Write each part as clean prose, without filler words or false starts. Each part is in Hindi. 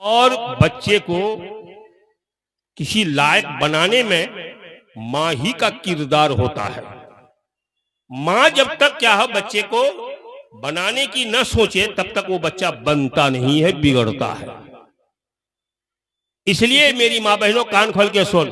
और बच्चे को किसी लायक बनाने में माँ ही का किरदार होता है। माँ जब तक क्या है बच्चे को बनाने की न सोचे तब तक वो बच्चा बनता नहीं है, बिगड़ता है। इसलिए मेरी माँ बहनों कान खोल के सुन,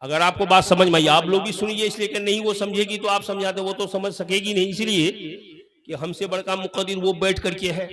अगर आपको बात समझ में आई आप लोग भी सुनिए, इसलिए कि नहीं वो समझेगी तो आप समझाते, वो तो समझ सकेगी नहीं, इसलिए कि हमसे बड़का मुक़द्दिर वो बैठ करके है,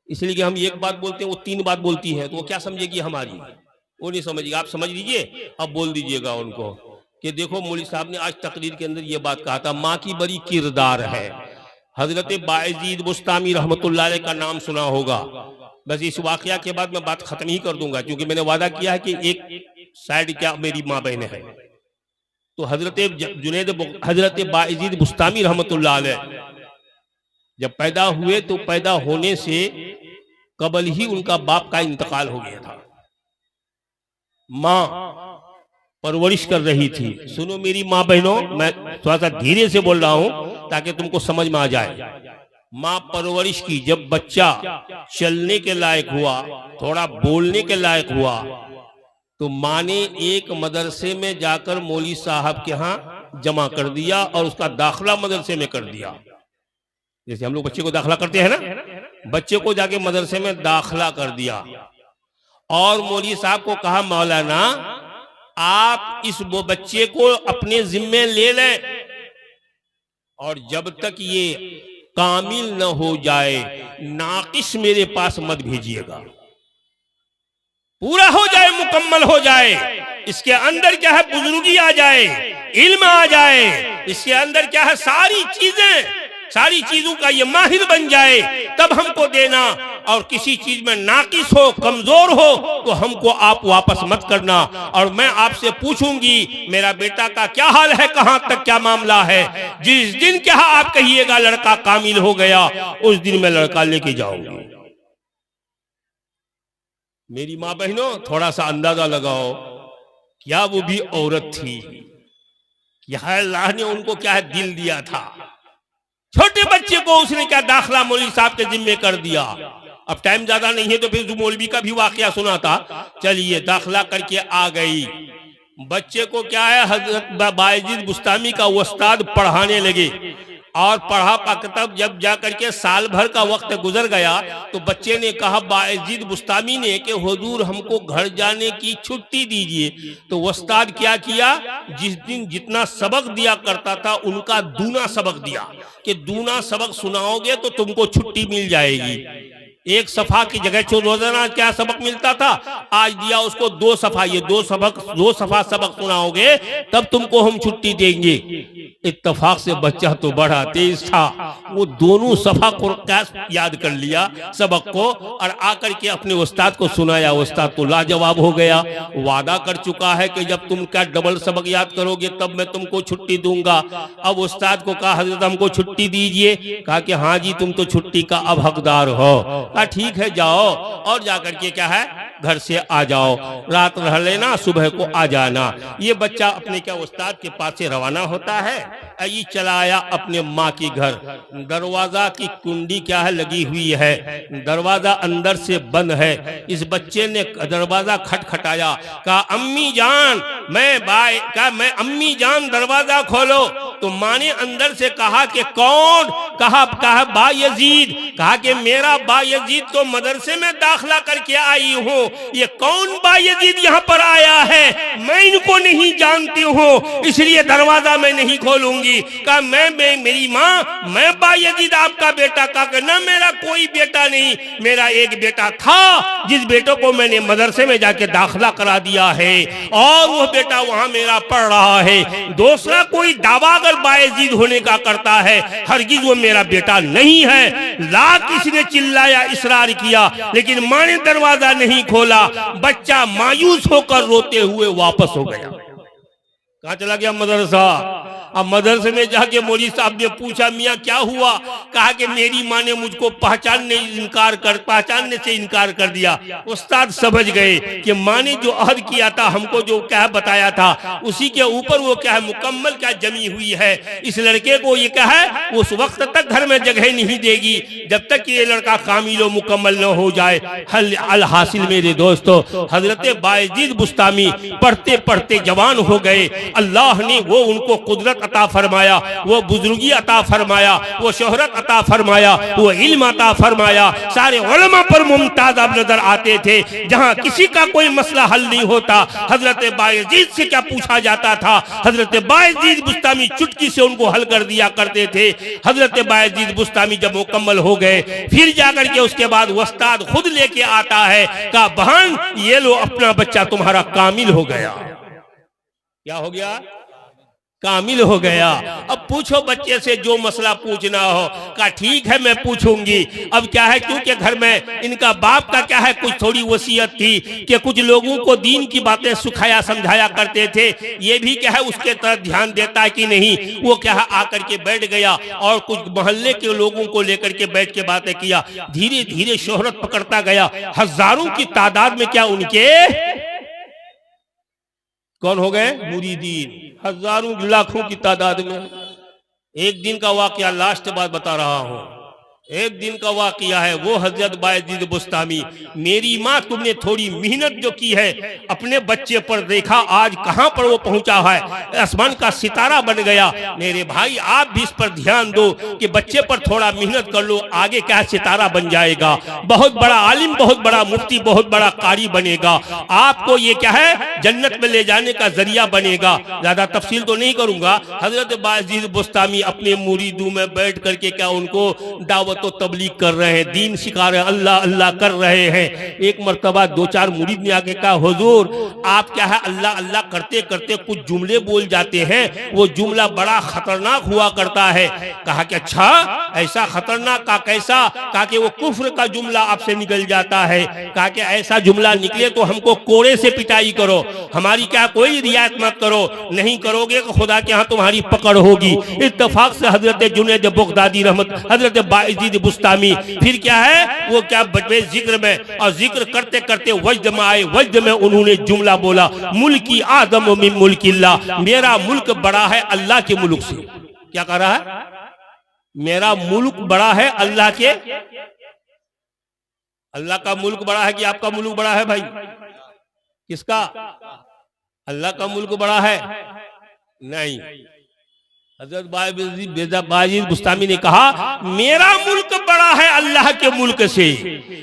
इसलिए कि हम एक बात बोलते हैं वो तीन बात बोलती है, तो वो क्या समझेगी हमारी, वो नहीं समझेगी। आप समझ लीजिए, अब बोल दीजिएगा उनको कि देखो मौलवी साहब ने आज तकरीर के अंदर ये बात कहा था, माँ की बड़ी किरदार है। हजरत बायजीद बुस्तामी रहमतुल्लाह अलैह का नाम सुना होगा। बस इस वाकया के बाद मैं बात खत्म ही कर दूंगा, क्योंकि मैंने वादा किया है कि एक साइड क्या मेरी माँ बहन है। तो हजरत बायजीद बुस्तामी रहमतुल्लाह अलैह जब पैदा हुए तो पैदा होने से कबल ही उनका बाप का इंतकाल हो गया था। माँ परवरिश कर रही थी। सुनो मेरी माँ बहनों, मैं थोड़ा सा धीरे से बोल रहा हूं ताकि तुमको समझ में आ जाए। माँ परवरिश की, जब बच्चा चलने के लायक हुआ, थोड़ा बोलने के लायक हुआ, तो माँ ने एक मदरसे में जाकर मौलवी साहब के यहाँ जमा कर दिया और उसका दाखिला मदरसे में कर दिया। जैसे हम लोग बच्चे को दाखिला करते हैं ना, बच्चे को जाके मदरसे में दाखिला कर दिया और मौलवी साहब को कहा, मौलाना आप इस वो बच्चे को अपने जिम्मे ले लें और जब तक ये कामिल न हो जाए नाकिस मेरे पास मत भेजिएगा। पूरा हो जाए, मुकम्मल हो जाए, इसके अंदर क्या है बुजुर्गी आ जाए, इल्म आ जाए, इसके अंदर क्या है सारी चीजों का ये माहिर बन जाए, तब हमको देना। और किसी चीज में नाकिस हो, कमजोर हो तो हमको आप वापस मत करना। और मैं आपसे पूछूंगी मेरा बेटा का क्या हाल है, कहां तक क्या मामला है। जिस दिन क्या आप कहिएगा लड़का कामिल हो गया, उस दिन मैं लड़का लेके जाऊंगी। मेरी माँ बहनों थोड़ा सा अंदाजा लगाओ, क्या वो भी औरत थी, क्या अल्लाह ने उनको क्या है दिल दिया था। छोटे बच्चे को उसने क्या दाखिला मौलवी साहब के जिम्मे कर दिया। अब टाइम ज्यादा नहीं है तो फिर मौलवी का भी वाकया सुना था। चलिए दाखिला करके आ गई, बच्चे को क्या है हजरत बायजीद बुस्तामी का उस्ताद पढ़ाने लगे और पढ़ा पाकर तब जब जा करके साल भर का वक्त गुजर गया तो बच्चे ने कहा बायजीद बुस्तामी ने कि हुजूर हमको घर जाने की छुट्टी दीजिए। तो उस्ताद क्या किया, जिस दिन जितना सबक दिया करता था उनका दूना सबक दिया कि दूना सबक सुनाओगे तो तुमको छुट्टी मिल जाएगी। एक सफा की जगह रोजाना क्या सबक मिलता था, आज दिया उसको 2 सफा, ये 2 सफा सबक सुनाओगे तब तुमको हम छुट्टी देंगे। इत्तेफाक से बच्चा तो बड़ा तेज था, वो दोनों सफा को याद कर लिया सबक को और आकर के अपने उस्ताद को सुनाया। उस्ताद तो लाजवाब हो गया, वादा कर चुका है कि जब तुम क्या डबल सबक याद करोगे तब मैं तुमको छुट्टी दूंगा। अब उस्ताद को कहा हजरत हमको छुट्टी दीजिए, कहा कि हाँ जी तुम तो छुट्टी का अब हकदार हो। कहा ठीक है जाओ और जाकर के क्या है घर से आ जाओ, रात रह लेना, सुबह को आ जाना। ये बच्चा अपने क्या उस्ताद के पास से रवाना होता है, ये चला आया अपने माँ के घर। दरवाजा की कुंडी क्या है लगी हुई है, दरवाजा अंदर से बंद है। इस बच्चे ने दरवाजा खटखटाया, कहा अम्मी जान मैं अम्मी जान दरवाजा खोलो। तो माँ ने अंदर से कहा कि कौन, कहा बायजीद, कहा कि मेरा बायजीद तो मदरसे में दाखिला करके आई हूँ, ये कौन बायजीद यहाँ पर आया है, मैं इनको नहीं जानती हूँ इसलिए दरवाजा मैं नहीं खोलूंगी। कहा मेरी माँ मैं बायजीद आपका बेटा, का ना मेरा कोई बेटा नहीं, मेरा एक बेटा था जिस बेटे को मैंने मदरसे में जाके दाखिला करा दिया है और वो बेटा वहां मेरा पढ़ रहा है। दूसरा कोई दावा अगर बायजीद होने का करता है, हरगिज वो मेरा बेटा नहीं है। लाख किसी चिल्लाया, इसरार किया, लेकिन माँ ने दरवाजा नहीं खोला। बच्चा मायूस होकर रोते हुए वापस हो गया। कहाँ चला गया? मदरसा। अब मदरसे में जाके मौलवी साहब ने पूछा, मियाँ क्या हुआ? कहा कि मेरी माँ ने मुझको पहचानने से इनकार कर दिया। उस्ताद समझ गए कि माँ ने जो अहद किया था, हमको जो क्या बताया था, उसी के ऊपर वो क्या है मुकम्मल क्या जमी हुई है। इस लड़के को ये क्या है उस वक्त तक घर में जगह नहीं देगी जब तक ये लड़का कामिल मुकम्मल न हो जाए। अल हासिल मेरे दोस्तों, हजरत बायजीद बुस्तामी पढ़ते पढ़ते जवान हो गए। अल्लाह ने वो उनको कुदरत अता फरमाया, वो बुजुर्गी अता फरमाया, वो शोहरत अता फरमाया, वो इल्म अता फरमाया। सारे उलमा पर मुमताज अब नजर आते थे। जहां किसी का कोई मसला हल नहीं होता, हजरत बायजीद से क्या पूछा जाता था, हजरत बायजीद बुस्तामी चुटकी से उनको हल कर दिया करते थे। हजरत बायजीद बुस्तामी जब मुकम्मल हो गए, फिर जाकर के उसके बाद उस्ताद खुद लेके आता है, कहा बहन ये लो अपना बच्चा तुम्हारा कामिल हो गया। क्या हो गया? कामिल हो गया। अब पूछो बच्चे से जो मसला पूछना हो। कहा ठीक है मैं पूछूंगी। अब क्या है, क्योंकि घर में इनका बाप का क्या है कुछ थोड़ी वसीयत थी कि कुछ लोगों को दीन की बातें सुखाया समझाया करते थे, ये भी क्या है उसके तरफ ध्यान देता कि नहीं। वो क्या है आकर के बैठ गया और कुछ मोहल्ले के लोगों को लेकर के बैठ के बातें किया। धीरे धीरे शोहरत पकड़ता गया। हजारों की तादाद में क्या उनके कौन हो गए मुरीदीन, हजारों लाखों की तादाद में। एक दिन का वाकया लास्ट बात बता रहा हूं, एक दिन का वाकया है। वो हजरत बायजीद बुस्तामी, मेरी माँ तुमने थोड़ी मेहनत जो की है अपने बच्चे पर, देखा आज कहां पर वो पहुंचा है, आसमान का सितारा बन गया। मेरे भाई आप भी इस पर ध्यान दो कि बच्चे पर थोड़ा मेहनत कर लो, आगे क्या सितारा बन जाएगा, बहुत बड़ा आलिम, बहुत बड़ा मुफ्ती, बहुत बड़ा कारी बनेगा। आपको ये क्या है जन्नत में ले जाने का जरिया बनेगा। ज्यादा तफसील तो नहीं करूंगा। हजरत बायजीद बुस्तामी अपने मुरीदों में बैठ करके क्या उनको दावत तो तबलीग कर रहे हैं, दीन सिखा रहे हैं, अल्लाह अल्लाह कर रहे हैं। एक मर्तबा दो चार मुरीद ने आके कहा हुजूर आप क्या है अल्लाह अल्लाह करते करते कुछ जुमले बोल जाते हैं, वो जुमला बड़ा खतरनाक हुआ करता है। कहा कि अच्छा ऐसा खतरनाक? का कैसा? कहा कि वो कुफ्र का जुमला आपसे निकल जाता है। कहा कि ऐसा जुमला निकले तो हमको कोड़े से पिटाई करो, हमारी क्या कोई रियायत मत करो, नहीं करोगे तो खुदा के यहाँ तुम्हारी पकड़ होगी। इत्तेफाक से हजरत जुनैद बगदादी रहमत, हजरत बायजीद बुस्तामी फिर क्या है वो क्या बचे जिक्र में, और जिक्र करते करते वज्द में आए। वज्द में उन्होंने जुमला बोला, मुल्की आदम मिन मुल्किल्लाह, मेरा मुल्क बड़ा है अल्लाह के मुल्क से। क्या कह रहा है? मेरा मुल्क बड़ा है अल्लाह के, अल्लाह का मुल्क बड़ा है कि आपका मुल्क बड़ा है? भाई किसका? अल्लाह का मुल्क बड़ा है? नहीं। हजरत बायजीद बुस्तामी ने कहा मेरा मुल्क बड़ा है अल्लाह के मुल्क से।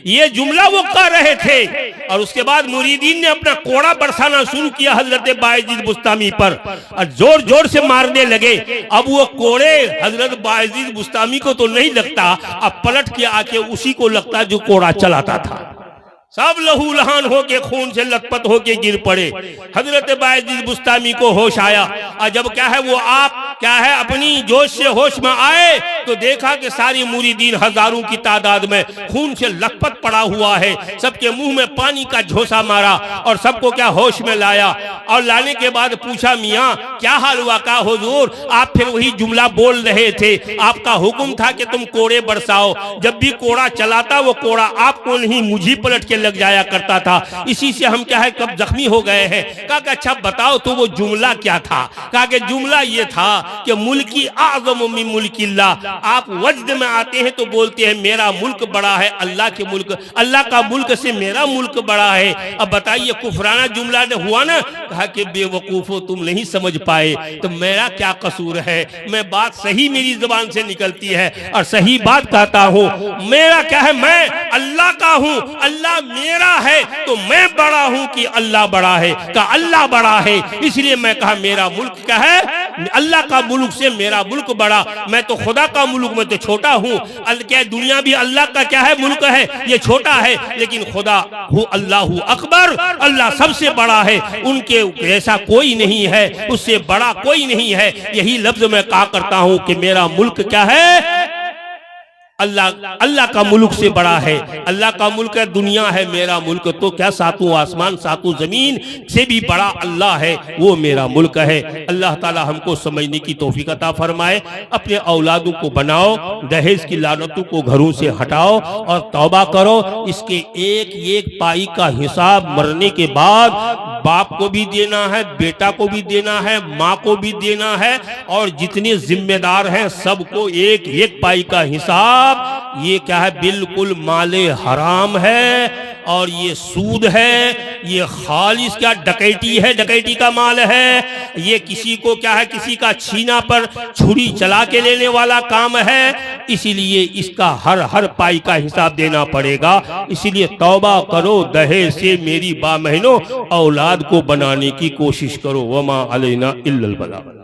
ये जुमला वो कह रहे थे और उसके बाद मुरीदीन ने अपना कोड़ा बरसाना शुरू किया हजरत बायजीद बुस्तामी पर और जोर जोर से मारने लगे। अब वो कोड़े हजरत बायजीद बुस्तामी को तो नहीं लगता, अब पलट के आके उसी को लगता जो कोड़ा चलाता था। सब लहू लहान होके खून से लथपथ होके गिर पड़े। हजरत बायजीद बुस्तामी को होश आया और जब क्या है वो आप क्या है अपनी जोश से होश में आए तो देखा कि सारी मुरीदीन हजारों की तादाद में खून से लथपथ पड़ा हुआ है। सबके मुंह में पानी का झोंसा मारा और सबको क्या होश में लाया और लाने के बाद पूछा मियाँ क्या हाल हुआ? का हुजूर आप फिर वही जुमला बोल रहे थे, आपका हुक्म था कि तुम कोड़े बरसाओ, जब भी कोड़ा चलाता वो कोड़ा आपको नहीं मुझे पलट के लग जाया करता था, इसी से हम क्या है कब जख्मी हो गए हैं। कहा अच्छा बताओ तो वो जुमला क्या था? कहा कि जुमला ये था कि मुल्की आज़म मिन मुल्किल्लाह। आप वज्द में आते हैं तो बोलते हैं मेरा मुल्क बड़ा है अल्लाह के मुल्क, अल्लाह का मुल्क से मेरा मुल्क बड़ा है। अब बताइए कुफराना जुमला ने हुआ ना। कहा कि बेवकूफो तुम नहीं समझ पाए तो मेरा क्या कसूर है, मैं बात सही मेरी जुबान से निकलती है और सही बात कहता हूँ। मेरा क्या है, मैं अल्लाह का हूँ, अल्लाह मेरा है तो मैं बड़ा हूँ कि अल्लाह बड़ा है? का अल्लाह बड़ा है, इसलिए मैं कहा मेरा मुल्क क्या है, अल्लाह का मुल्क से मेरा मुल्क बड़ा। मैं तो खुदा का मुल्क में तो छोटा हूँ। क्या दुनिया भी अल्लाह का क्या है मुल्क है, ये छोटा है, लेकिन खुदा हूँ अल्लाह अकबर, अल्लाह सबसे बड़ा है, उनके ऐसा कोई नहीं है, उससे बड़ा कोई नहीं है। यही लफ्ज मैं कहा करता हूँ कि मेरा मुल्क क्या है, अल्लाह का मुल्क से बड़ा है। अल्लाह का मुल्क है, दुनिया है मेरा मुल्क, तो क्या सातों आसमान सातों जमीन से भी बड़ा अल्लाह है, वो मेरा मुल्क है। अल्लाह ताला हमको समझने की तौफीक अता फरमाए। अपने औलादों को बनाओ, दहेज की लानतों को घरों से हटाओ और तौबा करो। इसके एक एक पाई का हिसाब मरने के बाद बाप को भी देना है, बेटा को भी देना है, माँ को भी देना है, और जितने जिम्मेदार हैं सबको एक एक पाई का हिसाब। ये क्या है? बिल्कुल माले हराम है और ये सूद है, ये खालिस क्या डकैती है, डकैती का माल है। ये किसी को क्या है, किसी का छीना पर छुरी चला के लेने वाला काम है। इसीलिए इसका हर हर पाई का हिसाब देना पड़ेगा। इसीलिए तौबा करो, दहेज से मेरी बा महीनों औलाद को बनाने की कोशिश करो। वमा अलैना इल्लल बलाग।